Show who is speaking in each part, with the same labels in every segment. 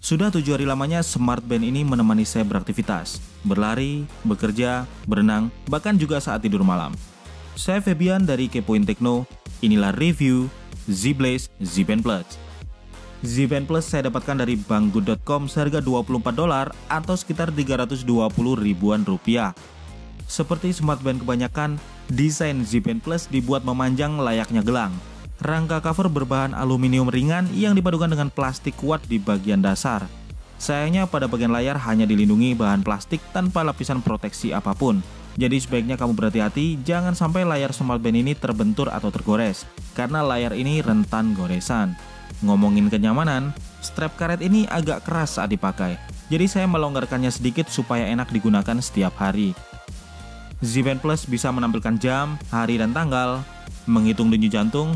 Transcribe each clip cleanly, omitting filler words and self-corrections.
Speaker 1: Sudah 7 hari lamanya Smart Band ini menemani saya beraktivitas, berlari, bekerja, berenang, bahkan juga saat tidur malam. Saya Febian dari Kepoin Tekno, inilah review Z-Blaze Z-Band Plus. Z-Band Plus saya dapatkan dari banggood.com seharga $24 atau sekitar 320 ribuan rupiah. Seperti Smart Band kebanyakan, desain Z-Band Plus dibuat memanjang layaknya gelang. Rangka cover berbahan aluminium ringan yang dipadukan dengan plastik kuat di bagian dasar. Sayangnya pada bagian layar hanya dilindungi bahan plastik tanpa lapisan proteksi apapun. Jadi sebaiknya kamu berhati-hati jangan sampai layar Smart Band ini terbentur atau tergores, karena layar ini rentan goresan. Ngomongin kenyamanan, strap karet ini agak keras saat dipakai. Jadi saya melonggarkannya sedikit supaya enak digunakan setiap hari. Z-Band Plus bisa menampilkan jam, hari dan tanggal, menghitung denyut jantung,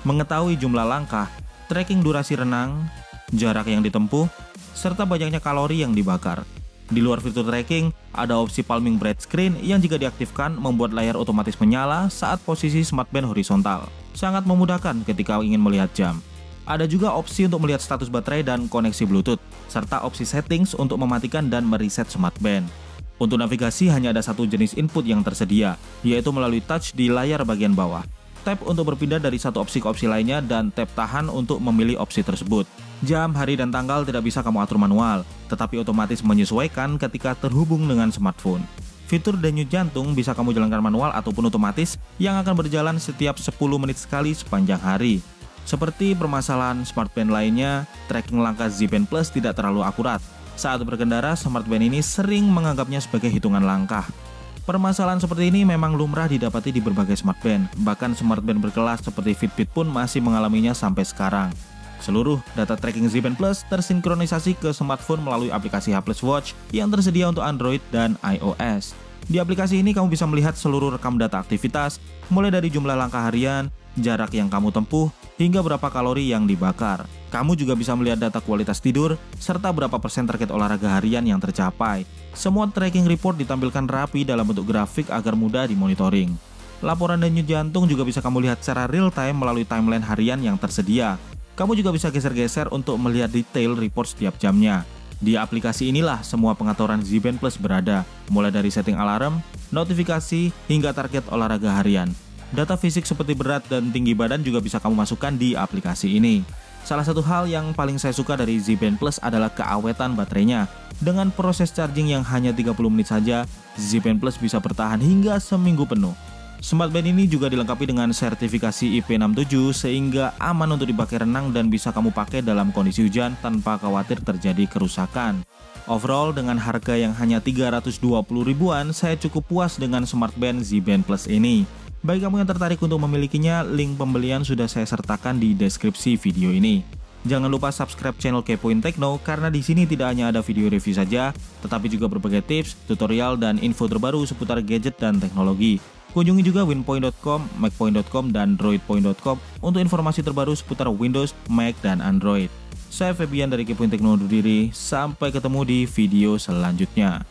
Speaker 1: mengetahui jumlah langkah, tracking durasi renang, jarak yang ditempuh, serta banyaknya kalori yang dibakar. Di luar fitur tracking, ada opsi palming bright screen yang jika diaktifkan membuat layar otomatis menyala saat posisi Smart Band horizontal. Sangat memudahkan ketika ingin melihat jam. Ada juga opsi untuk melihat status baterai dan koneksi Bluetooth, serta opsi settings untuk mematikan dan mereset Smart Band. Untuk navigasi hanya ada satu jenis input yang tersedia, yaitu melalui touch di layar bagian bawah. Tap untuk berpindah dari satu opsi ke opsi lainnya dan tap tahan untuk memilih opsi tersebut. Jam, hari, dan tanggal tidak bisa kamu atur manual, tetapi otomatis menyesuaikan ketika terhubung dengan smartphone. Fitur denyut jantung bisa kamu jalankan manual ataupun otomatis yang akan berjalan setiap 10 menit sekali sepanjang hari. Seperti permasalahan Smart Band lainnya, tracking langkah Z-Band Plus tidak terlalu akurat. Saat berkendara, Smart Band ini sering menganggapnya sebagai hitungan langkah. Permasalahan seperti ini memang lumrah didapati di berbagai Smart Band, bahkan Smart Band berkelas seperti Fitbit pun masih mengalaminya sampai sekarang. Seluruh data tracking Z-Band Plus tersinkronisasi ke smartphone melalui aplikasi H+ Watch yang tersedia untuk Android dan iOS. Di aplikasi ini kamu bisa melihat seluruh rekam data aktivitas, mulai dari jumlah langkah harian, jarak yang kamu tempuh, hingga berapa kalori yang dibakar. Kamu juga bisa melihat data kualitas tidur, serta berapa persen target olahraga harian yang tercapai. Semua tracking report ditampilkan rapi dalam bentuk grafik agar mudah dimonitoring. Laporan denyut jantung juga bisa kamu lihat secara real time melalui timeline harian yang tersedia. Kamu juga bisa geser-geser untuk melihat detail report setiap jamnya. Di aplikasi inilah semua pengaturan Z-Band Plus berada, mulai dari setting alarm, notifikasi, hingga target olahraga harian. Data fisik seperti berat dan tinggi badan juga bisa kamu masukkan di aplikasi ini. Salah satu hal yang paling saya suka dari Z-Band Plus adalah keawetan baterainya. Dengan proses charging yang hanya 30 menit saja, Z-Band Plus bisa bertahan hingga seminggu penuh. Smart Band ini juga dilengkapi dengan sertifikasi IP67 sehingga aman untuk dipakai renang dan bisa kamu pakai dalam kondisi hujan tanpa khawatir terjadi kerusakan. Overall, dengan harga yang hanya 320 ribuan, saya cukup puas dengan Smart Band Z-Band Plus ini. Bagi kamu yang tertarik untuk memilikinya, link pembelian sudah saya sertakan di deskripsi video ini. Jangan lupa subscribe channel Kepoin Tekno karena di sini tidak hanya ada video review saja, tetapi juga berbagai tips, tutorial, dan info terbaru seputar gadget dan teknologi. Kunjungi juga winpoint.com, macpoint.com, dan droidpoint.com untuk informasi terbaru seputar Windows, Mac, dan Android. Saya Febian dari Kepoin Tekno undur diri, sampai ketemu di video selanjutnya.